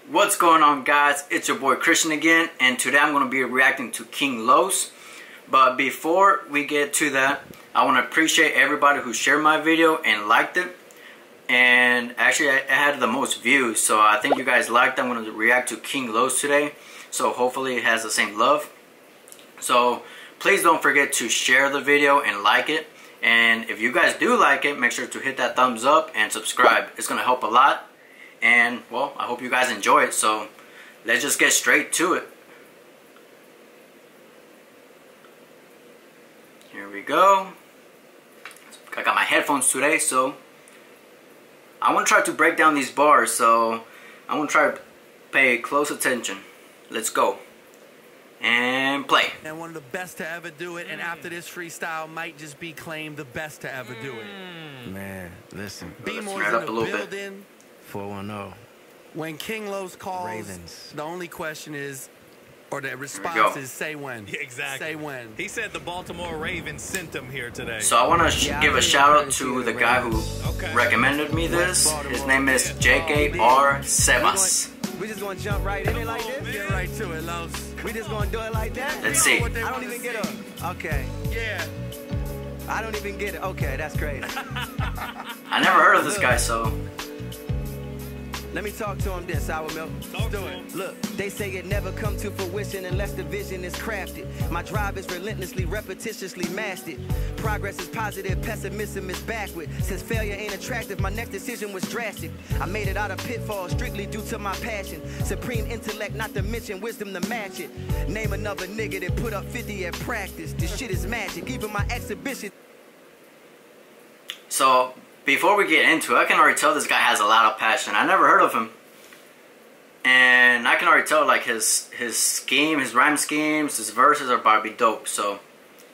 What's going on, guys? It's your boy Christian again, and today I'm going to be reacting to King Los. But before we get to that, I want to appreciate everybody who shared my video and liked it. And actually I had the most views, so I think you guys liked it. I'm going to react to King Los today, so hopefully it has the same love. So please don't forget to share the video and like it. And if you guys do like it, make sure to hit that thumbs up and subscribe. It's going to help a lot. And, well, I hope you guys enjoy it. So let's just get straight to it. Here we go. I got my headphones today, so I want to try to break down these bars. So I want to try to pay close attention. Let's go. And play. And one of the best to ever do it, and after this freestyle might just be claimed the best to ever do it. Man, listen. Let's B-More's turn it up in a the little bit. building. 410. When King Los calls, Ravens. the only question is, or the response is, say when. Yeah, exactly. Say when. He said the Baltimore Ravens sent him here today. So I want to give a shout out to the guy who recommended me this. His name is JKR Sebas. We just gonna jump right in it like this? Get right to it, Los. We just gonna do it like that? Let's see. I don't even get it. Okay. Yeah. I don't even get it. Okay, that's crazy. I never heard of this guy, so Let me talk to him then, Sour Milk. Let's do it. Look, they say it never come to fruition unless the vision is crafted. My drive is relentlessly, repetitiously mastered. Progress is positive, pessimism is backward. Since failure ain't attractive, my next decision was drastic. I made it out of pitfalls strictly due to my passion. Supreme intellect, not to mention wisdom to match it. Name another nigga that put up 50 at practice. This shit is magic, even my exhibition. So before we get into it, I can already tell this guy has a lot of passion. I never heard of him. And I can already tell, like, his scheme, his rhyme schemes, his verses are about to be dope. So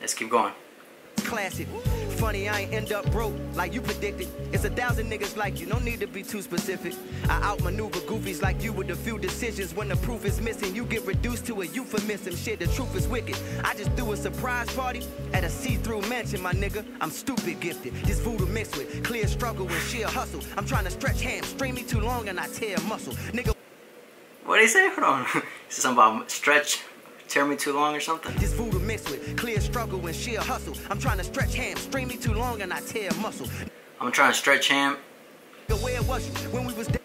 let's keep going. Classic. Funny, I ain't end up broke like you predicted. It's 1,000 niggas like you, no need to be too specific. I outmaneuver goofies like you with a few decisions. When the proof is missing, you get reduced to a euphemism. Shit, the truth is wicked. I just threw a surprise party at a see-through mansion, my nigga. I'm stupid gifted. This voodoo mixed with clear struggle and sheer hustle. I'm trying to stretch hands, string me too long and I tear muscle. Nigga. What did he say? Hold on. He said something about stretch, tear me too long or something. This voodoo mixed with clear struggle and sheer hustle. I'm trying to stretch hands, string me too long and I tear muscle. I'm trying to stretch him. Nigga, where was you when we was down?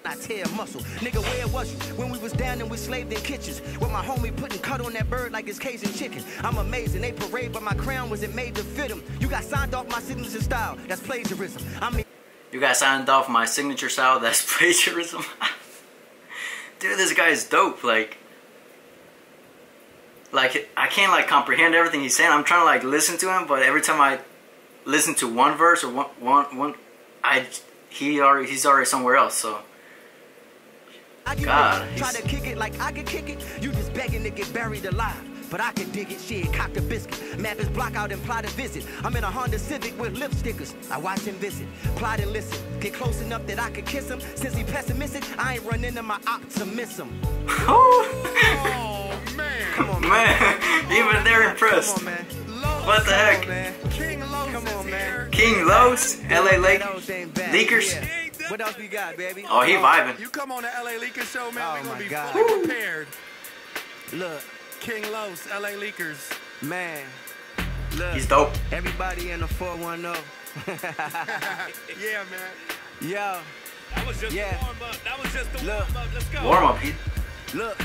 I tear muscle. Nigga, where was you when we was down and we slaved in kitchens? With my homie putting cut on that bird like it's Cajun chicken. I'm amazing. They parade, but my crown wasn't made to fit them. You got signed off my signature style. That's plagiarism. I mean, You got signed off my signature style. That's plagiarism. Dude, this guy is dope. Like I can't like comprehend everything he's saying. I'm trying to like listen to him, but every time I listen to one verse or one, he's already somewhere else. So God, try to kick it like I could kick it. You just begging to get buried alive. But I can dig it, shit, cock the biscuit. Map his block out and plot a visit. I'm in a Honda Civic with lip stickers. I watch him visit, plot and listen. Get close enough that I could kiss him. Since he pessimistic, I ain't run into my optimism. Oh, man. Come on, man. Even they're impressed. Come on, man. What the heck? King Los Come on, man. King Los, LA Leakers. Yeah. What else we got, baby? Oh, he vibing. You come on the LA Leakers show, man. Oh, We're going my to be God. fully prepared. Look, King Los, LA Leakers. man. Look. He's dope. Everybody in the 410. Yeah, man. Yo, That was just Yeah. the warm-up. That was just the Look. warm-up. Let's go. Warm up. look.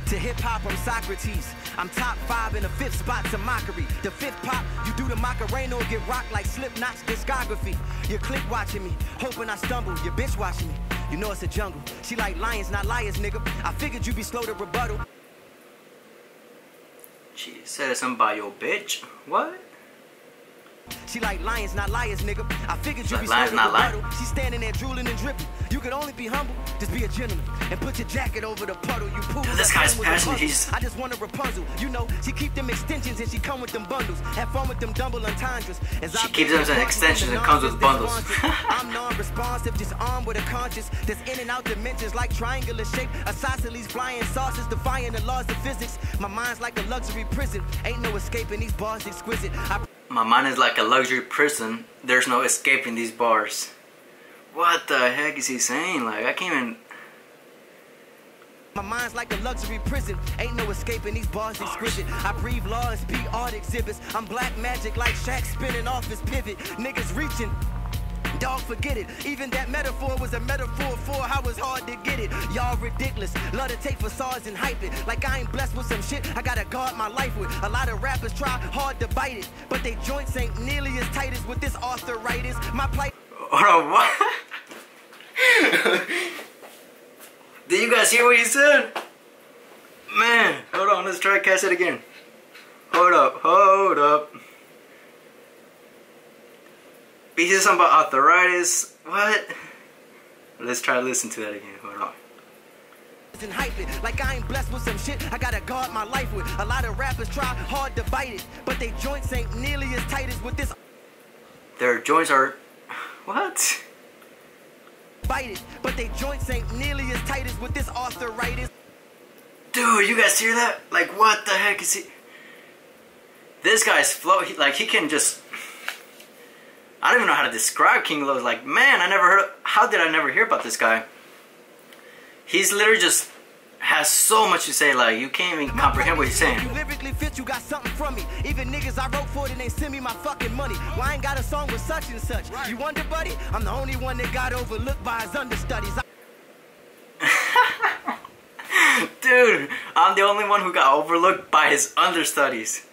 To hip-hop, I'm Socrates. I'm top 5 in the 5th spot to mockery. The 5th pop, you do the Macarena or get rocked like Slipknot's discography. Your clique watching me, hoping I stumble. Your bitch watching me, you know it's a jungle. She like lions, not liars, nigga. I figured you be slow to rebuttal. She said something about your bitch. What? She like lions, not liars, nigga. I figured you Like be slow lions, to not rebuttal. She standing there drooling and dripping. You could only be humble, just be a gentleman. And put your jacket over the puddle. You pool. Dude, this guy's passionate. He's... I just want a Rapunzel. You know, she keep them extensions and she come with them bundles. Have fun with them dumble entendres. She keeps them as extensions and comes with bundles. I'm non-responsive, just armed with a conscience. That's in and out dimensions like triangular shape. Isosceles flying saucers, defying the laws of physics. My mind's like a luxury prison. Ain't no escaping these bars exquisite. My mind is like a luxury prison. There's no escaping these bars. What the heck is he saying? Like, I can't even... My mind's like a luxury prison. Ain't no escaping these bars exquisite. I breathe law and speak art exhibits. I'm black magic like Shaq spinning off his pivot. Niggas reaching. Dog, forget it. Even that metaphor was a metaphor for how it's hard to get it. Y'all ridiculous. Love to take facades and hype it. Like I ain't blessed with some shit I gotta guard my life with. A lot of rappers try hard to bite it, but they joints ain't nearly as tight as with this arthritis. My plight. Hold on, what? Did you guys hear what he said? Man, hold on, let's try to catch it again. Hold up. He said something about arthritis. What? Let's try to listen to that again. Hold on. And hype it. Like I ain't blessed with some shit I gotta guard my life with. A lot of rappers try hard to bite it, but they joints ain't nearly as tight as with this. Their joints are... What? Bite it, but they joints ain't nearly as tight as with this arthritis. Dude, you guys hear that? Like, what the heck is he... This guy's flow, he can just... I don't even know how to describe King Los. Like, man, I never heard of... How did I never hear about this guy? He's literally just... has so much to say, like, you can't even comprehend what he's saying. You lyrically fit, you got something from me. Even niggas I wrote for it and they send me my fucking money. Well, I ain't got a song with such and such. Right. You wonder, buddy? I'm the only one that got overlooked by his understudies. Dude, I'm the only one who got overlooked by his understudies.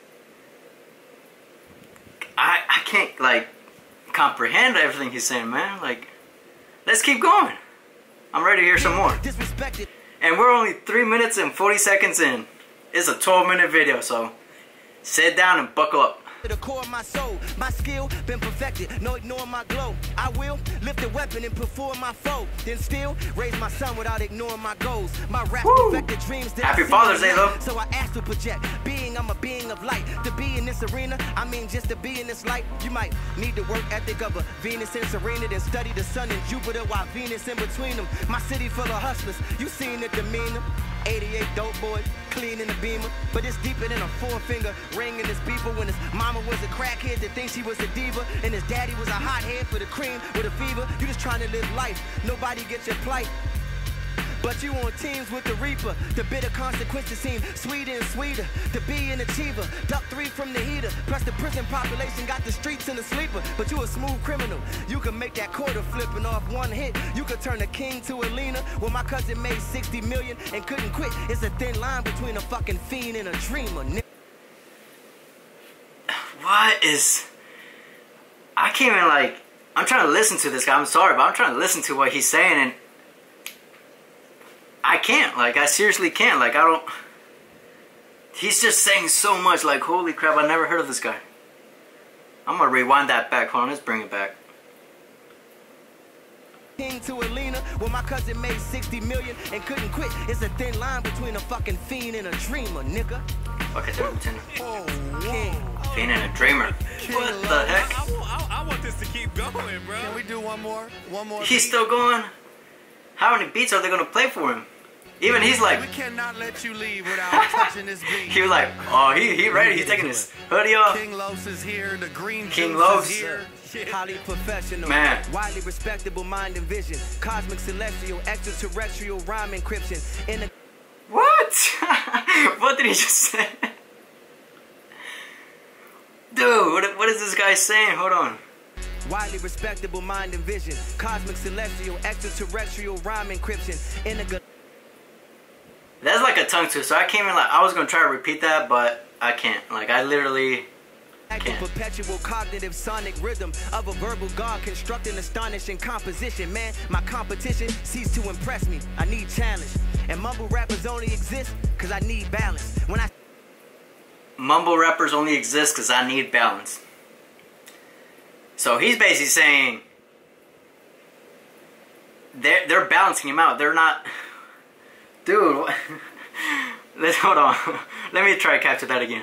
I can't, like, comprehend everything he's saying, man. Like, let's keep going. I'm ready to hear some more. Disrespected. And we're only 3 minutes and 40 seconds in. It's a 12-minute video, so sit down and buckle up. The core of my soul, my skill been perfected, no ignoring my glow. I will lift a weapon and perform my foe, then still raise my son without ignoring my goals. My rap perfected dreams that Happy Father's Day, though. So I asked to project being, I'm a being of light. To be in this arena, I mean just to be in this light. You might need the work ethic of a Venus and Serena, then study the sun and Jupiter while Venus in between them. My city full of hustlers, you seen the demeanor. 88 dope boys, clean in the beamer. But it's deeper than a four-finger ring in his beeper. When his mama was a crackhead that thinks she was a diva, and his daddy was a hothead for the cream with a fever. You just trying to live life, nobody gets your plight. But you on teams with the reaper. The bitter consequences seem sweeter and sweeter. To be an achiever, duck 3 from the heater. Plus the prison population got the streets in the sleeper. But you a smooth criminal. You can make that quarter flipping off one hit. You could turn a king to a leaner. Well, my cousin made 60 million and couldn't quit. It's a thin line between a fucking fiend and a dreamer. What is... I can't even, like... I'm trying to listen to this guy. I'm sorry, but I'm trying to listen to what he's saying, and I can't. Like, I seriously can't. Like, I don't... He's just saying so much. Like, holy crap, I never heard of this guy. I'm gonna rewind that back. Hold on, let's bring it back. King to a leaner. Well, my cousin made 60 million and couldn't quit. It's a thin line between a fucking fiend and a dreamer, nigga. Okay, fiend and a dreamer. What the heck? I want this to keep going, bro. Can we do one more? One more. He's still going? How many beats are they gonna play for him? Even he's like... We cannot let you leave without touching this beat. He was like, oh, he ready. He's taking his hoodie off. King Los is here. The green King juice Los. is here. Highly professional, man. Widely respectable mind and vision. Cosmic, celestial, extraterrestrial rhyme encryption. In a... What? What did he just say? Dude, what is this guy saying? Hold on. Widely respectable mind and vision. Cosmic, celestial, extraterrestrial rhyme encryption. In a... That's like a tongue twister. So I came in like, I was going to try to repeat that, but I can't. Like, I literally can't. Perpetual cognitive sonic rhythm of a verbal god constructing astonishing composition. Man, my competition ceased to impress me. I need challenge. And mumble rappers only exist because I need balance. When I... Mumble rappers only exist because I need balance. So he's basically saying they're balancing him out. They're not... Dude, let's hold on. Let me try to capture that again.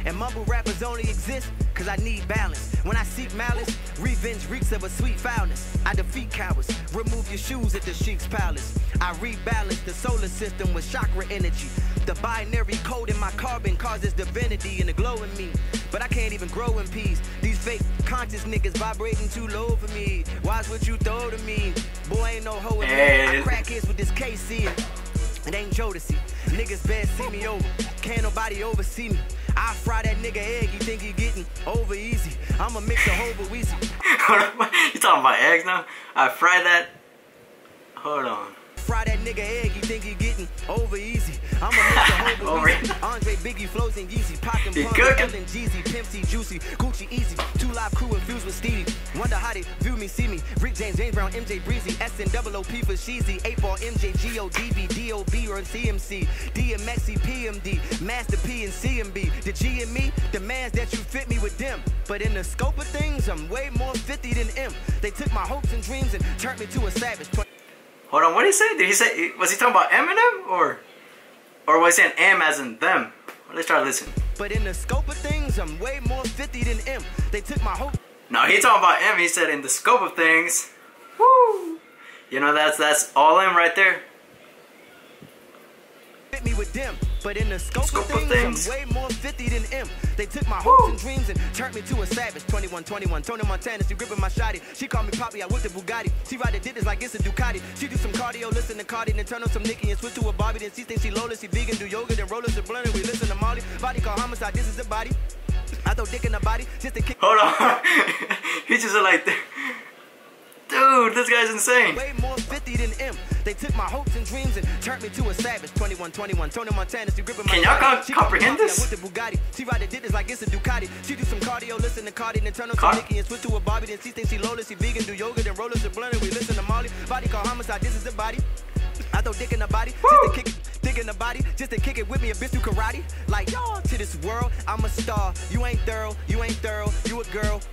And mumble rappers only exist because I need balance. When I seek malice, revenge reeks of a sweet foulness. I defeat cowards, remove your shoes at the Sheik's palace. I rebalance the solar system with chakra energy. The binary code in my carbon causes divinity in the glow in me. But I can't even grow in peace. These fake conscious niggas vibrating too low for me. Watch what you throw to me. Boy, ain't no hoe in me. I crack hits with this KC and it ain't Jodeci. Niggas best see me over. Can't nobody oversee me. I fry that nigga egg, you think he getting over easy. I'ma mix a whole Weezy. You talking about eggs now? I fry that. Hold on. Fry that nigga egg, you think he getting over easy. I'ma mix a whole Weezy. Andre, Biggie, Flows, and Yeezy. Poppin' Pump, and Jeezy, Pimp C, Juicy, Gucci, Easy. 2 Live Crew infused with Stevie. Wonder how they view me, see me. Rick James, James Brown, MJ Breezy. SNOOP for Sheezy. 8-ball, MJ, GODB, DOB, or CMC. DMXC, PMD. Master P and CMB. The G and me demands that you fit me with them. But in the scope of things, I'm way more 50 than M. They took my hopes and dreams and turned me to a savage. Hold on, what did he say? Did he say, was he talking about Eminem or was he saying M as in them? Let's try to listen. But in the scope of things, I'm way more 50 than M. They took my hope. No, he talking about M. He said in the scope of things. Woo! You know, that's all M right there. Fit me with them. But in the scope of things, I'm way more 50 than M. They took my hopes and dreams and turned me to a savage. 21, Tony Montana, she gripping my shotty. She called me Poppy, I whipped the Bugatti. She ride the ditches like it's a Ducati. She do some cardio, listen to Cardi, then turn on some Nicki and switch to a Bobby. Then she thinks she Lola, she vegan, do yoga, then roll us a blunt and we listen to Molly. Body called homicide, this is the body. I throw dick in the body, just to kick. Hold on. He just like, dude, this guy's insane. Way more 50 than M. They took my hopes and dreams and turned me to a savage. 21, Tony Montana, she gripping my. Can y'all comprehend this? With the Bugatti. She ride the ditches like it's a Ducati. She do some cardio, listen to Cardi, then turn on some Nicki and switch to a Bobby. Then she thinks she Lola, she vegan, do yoga, then roll us a blunt and we listen to Molly. Body called homicide, this is the body. I throw dick in the body, just to kick it, dick in the body, just to kick it with me, a bitch do karate. Like, y'all, to this world, I'm a star. You ain't thorough, you a girl,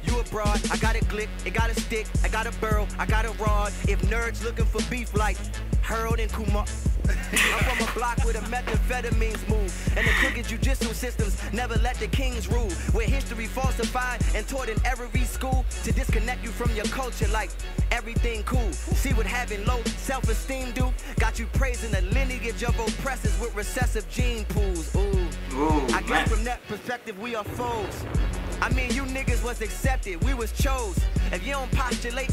you a broad. I got a glick, it got a stick, I got a burl, I got a rod. If nerds looking for beef like Harold and Kumar. I'm from a block where the methamphetamines move, and the crooked judicial systems never let the kings rule. Where history falsified and taught in every school to disconnect you from your culture like everything cool. See what having low self-esteem do? Got you praising the lineage of oppressors with recessive gene pools. Ooh, I guess from that perspective we are foes. I mean, you niggas was accepted, we was chose. If you don't postulate.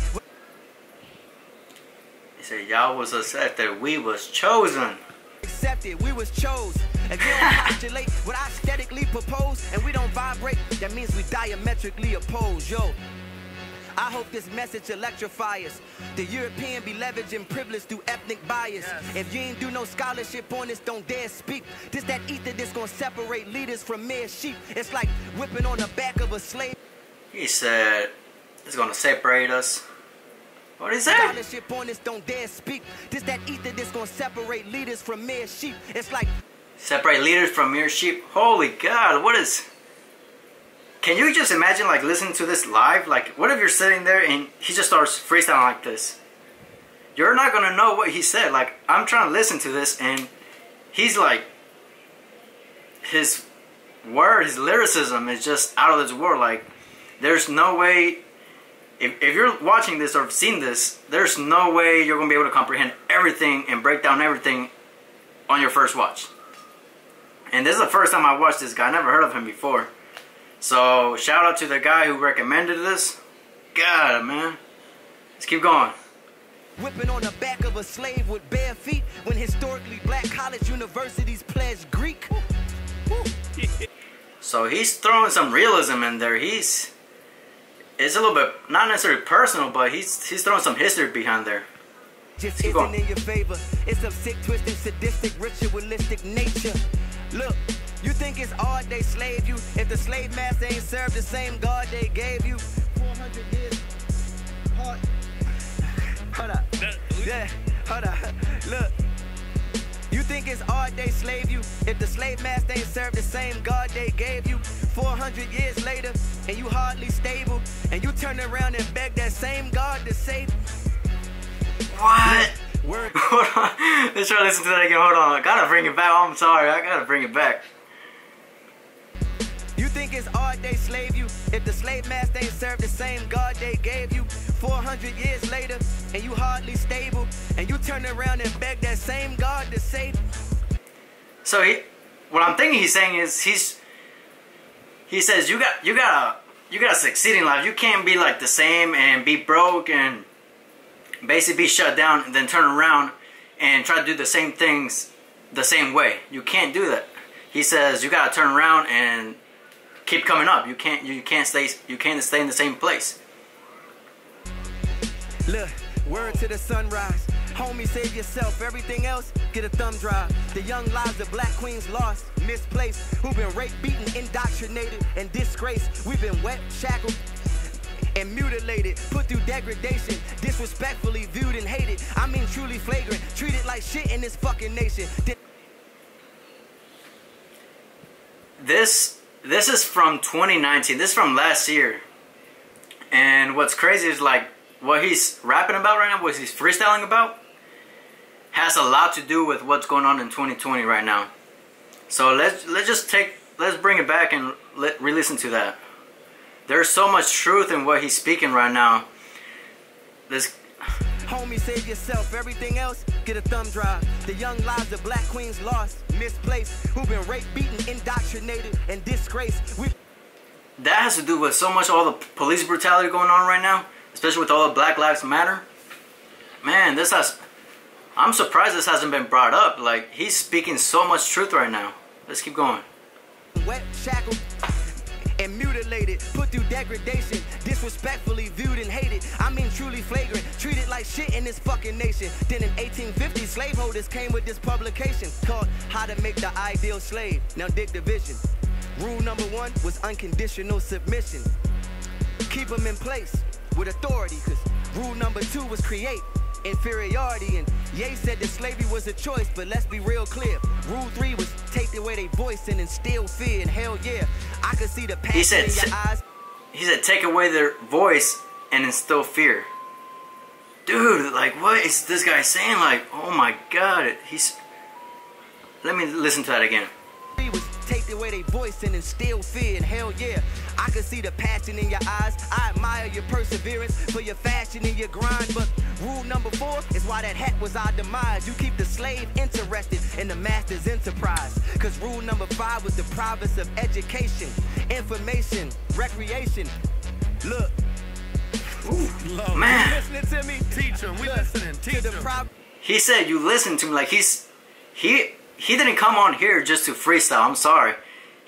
He said, y'all was accepted, we was chosen. Accepted, we was chose. If you don't postulate what I aesthetically propose and we don't vibrate, that means we diametrically oppose. Yo, I hope this message electrifies. The European be leveraging privilege through ethnic bias. Yes. If you ain't do no scholarship on this, don't dare speak. This that ether that's gonna separate leaders from mere sheep. It's like whipping on the back of a slave. He said, it's gonna separate us. What did he say? Scholarship on this, don't dare speak. This that ether that's gonna separate leaders from mere sheep. It's like separate leaders from mere sheep. Holy God, what is? Can you just imagine like listening to this live? Like, what if you're sitting there and he just starts freestyling like this? You're not gonna know what he said. Like, I'm trying to listen to this and he's like, his word, his lyricism is just out of this world. Like, there's no way. If you're watching this or seen this, there's no way you're going to be able to comprehend everything and break down everything on your first watch. And this is the first time I watched this guy. I never heard of him before. So, shout out to the guy who recommended this. God, man. Let's keep going. Whipping on the back of a slave with bare feet when historically black college universities pledged Greek. So, he's throwing some realism in there. It's a little bit, not necessarily personal, but he's throwing some history behind there. Just isn't in your favor. It's of sick, twisted, sadistic, ritualistic nature. Look, you think it's odd they slaved you if the slave master ain't served the same God they gave you? 400 years. Hold up. Yeah, hold up. Look. You think it's odd they slave you if the slave master ain't served the same God they gave you? 400 years later, and you hardly stable, and you turn around and beg that same God to save you. What? Hold on. Let's try to listen to that again. Hold on. I gotta bring it back. I'm sorry. I gotta bring it back. You think it's odd they slave you if the slave master ain't served the same God they gave you? 400 years later, and you hardly stable, and you turn around and beg that same God to save you. So what I'm thinking he's saying is he says you gotta succeed in life. You can't be like the same and be broke and basically be shut down and then turn around and try to do the same things the same way. You can't do that. He says you gotta turn around and keep coming up. You can't stay in the same place. Look, word to the sunrise. Homie, save yourself. Everything else, get a thumb drive. The young lives of black queens lost, misplaced, who've been raped, beaten, indoctrinated, and disgraced. We've been wet, shackled, and mutilated, put through degradation, disrespectfully viewed and hated. I mean truly flagrant, treated like shit in this fucking nation. This is from 2019. This is from last year. And what's crazy is like what he's rapping about right now, what he's freestyling about, has a lot to do with what's going on in 2020 right now. So let's bring it back and re-listen to that. There's so much truth in what he's speaking right now. Homie, save yourself. Everything else, get a thumb drive. The young lives of black queens lost, misplaced, who've been raped, beaten, indoctrinated, and disgraced. That has to do with so much all the police brutality going on right now, especially with all the Black Lives Matter. Man, I'm surprised this hasn't been brought up. Like, he's speaking so much truth right now. Let's keep going. Wet, shackled, and mutilated, put through degradation, disrespectfully viewed and hated. I mean truly flagrant, treated like shit in this fucking nation. Then in 1850, slaveholders came with this publication called How to Make the Ideal Slave. Now dig the vision. Rule number 1 was unconditional submission. Keep them in place with authority, cause rule number 2 was create inferiority. And Ye said that slavery was a choice, but let's be real clear. Rule 3 was take away their voice and instill fear. And hell yeah, I could see the passion in your eyes. He said take away their voice and instill fear. Dude, like what is this guy saying? Like, oh my god, let me listen to that again. Was take away their voice and instill fear. And hell yeah, I can see the passion in your eyes. I admire your perseverance for your fashion and your grind. But rule number 4 is why that hat was our demise. You keep the slave interested in the master's enterprise. Cause rule number 5 was the province of education, information, recreation. Look. Ooh, man. You listening to me? Teach him. We listening. Teach him. He said you listen to me. Like he didn't come on here just to freestyle. I'm sorry.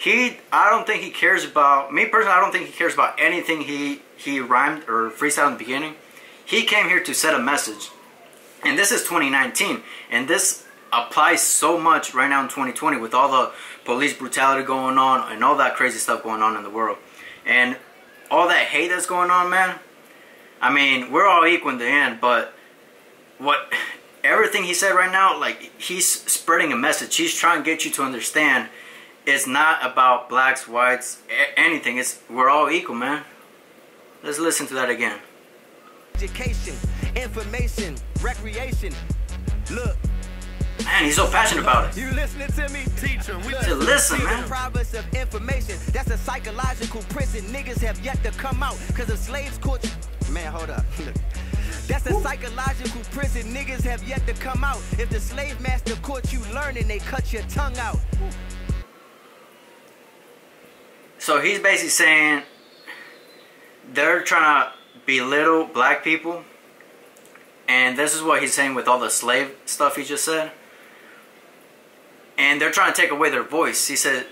I don't think he cares about, me personally, I don't think he cares about anything he rhymed or freestyled in the beginning. He came here to set a message. And this is 2019. And this applies so much right now in 2020 with all the police brutality going on and all that crazy stuff going on in the world. And all that hate that's going on, man. I mean, we're all equal in the end, but everything he said right now, like, he's spreading a message. He's trying to get you to understand it's not about blacks, whites, anything. We're all equal, man. Let's listen to that again. Education, information, recreation. Look. Man, he's so passionate about it. You listening to me? Teach him. We listen, man. The province of information. That's a psychological prison. Niggas have yet to come out because of slaves caught you. Man, hold up. That's a psychological prison. Niggas have yet to come out. If the slave master caught you learning, they cut your tongue out. So he's basically saying they're trying to belittle black people. And this is what he's saying with all the slave stuff he just said. And they're trying to take away their voice. He said,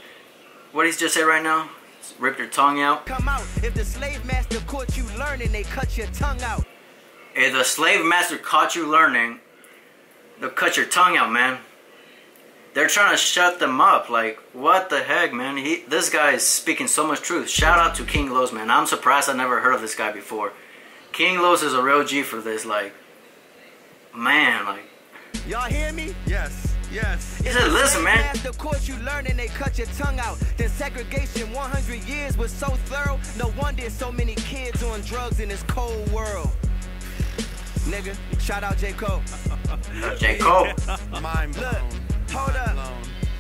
what did he just say right now? Rip your tongue out. Come out. If the slave master caught you learning, they cut your tongue out. If the slave master caught you learning, they'll cut your tongue out, man. They're trying to shut them up. Like, what the heck, man? This guy is speaking so much truth. Shout out to King Los, man. I'm surprised I never heard of this guy before. King Los is a real G for this. Like, man, like. Y'all hear me? Yes. Yes. He said, listen, man. Master caught you learning, they cut your tongue out. Then segregation 100 years was so thorough. No wonder there's so many kids on drugs in this cold world. Nigga, shout out J. Cole. J. Cole. Mind blown. Look, hold up.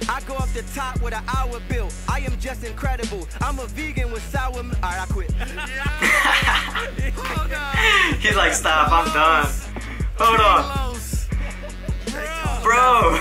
I go off the top with an hour bill. I am just incredible. I'm a vegan with sour. Alright, I quit. Hold on. He's like, stop, I'm done. Hold on. Bro.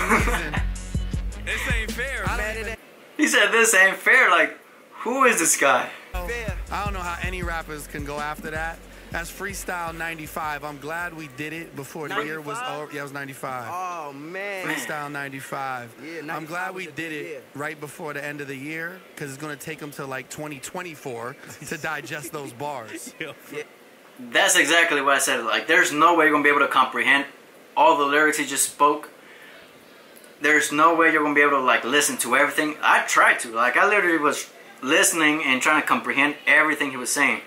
This ain't fair, man. He said this ain't fair. Like, who is this guy? I don't know how any rappers can go after that. That's Freestyle 95. I'm glad we did it before the year was over. Yeah, it was 95. Oh, man. Freestyle 95. Yeah, I'm glad we 95 did was a it year. right before the end of the year because it's going to take them to like 2024 to digest those bars. That's exactly what I said. Like, there's no way you're going to be able to comprehend all the lyrics he just spoke. There's no way you're going to be able to, like, listen to everything. I tried to. Like, I literally was listening and trying to comprehend everything he was saying.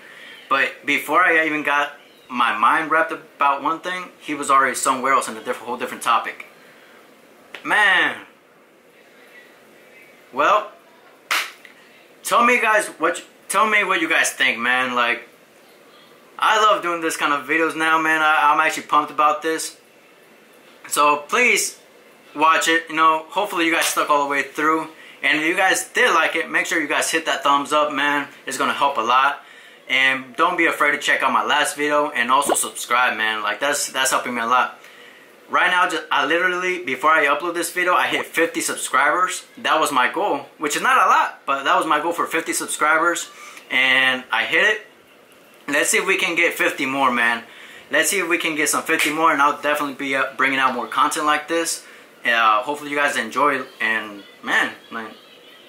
But before I even got my mind wrapped about one thing, he was already somewhere else in a whole different topic. Man. Well, tell me what you guys think, man. Like, I love doing this kind of videos now, man. I'm actually pumped about this. So please watch it. You know, hopefully you guys stuck all the way through. And if you guys did like it, make sure you guys hit that thumbs up, man. It's gonna help a lot. And don't be afraid to check out my last video and also subscribe, man. Like, that's helping me a lot. Right now, I literally, before I upload this video, I hit 50 subscribers. That was my goal, which is not a lot, but that was my goal for 50 subscribers. And I hit it. Let's see if we can get 50 more, man. Let's see if we can get some 50 more, and I'll definitely be bringing out more content like this. Hopefully you guys enjoy it. And man,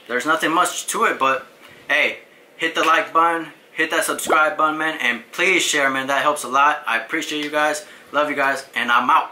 there's nothing much to it, but hey, hit the like button. Hit that subscribe button, man, and please share, man. That helps a lot. I appreciate you guys. Love you guys, and I'm out.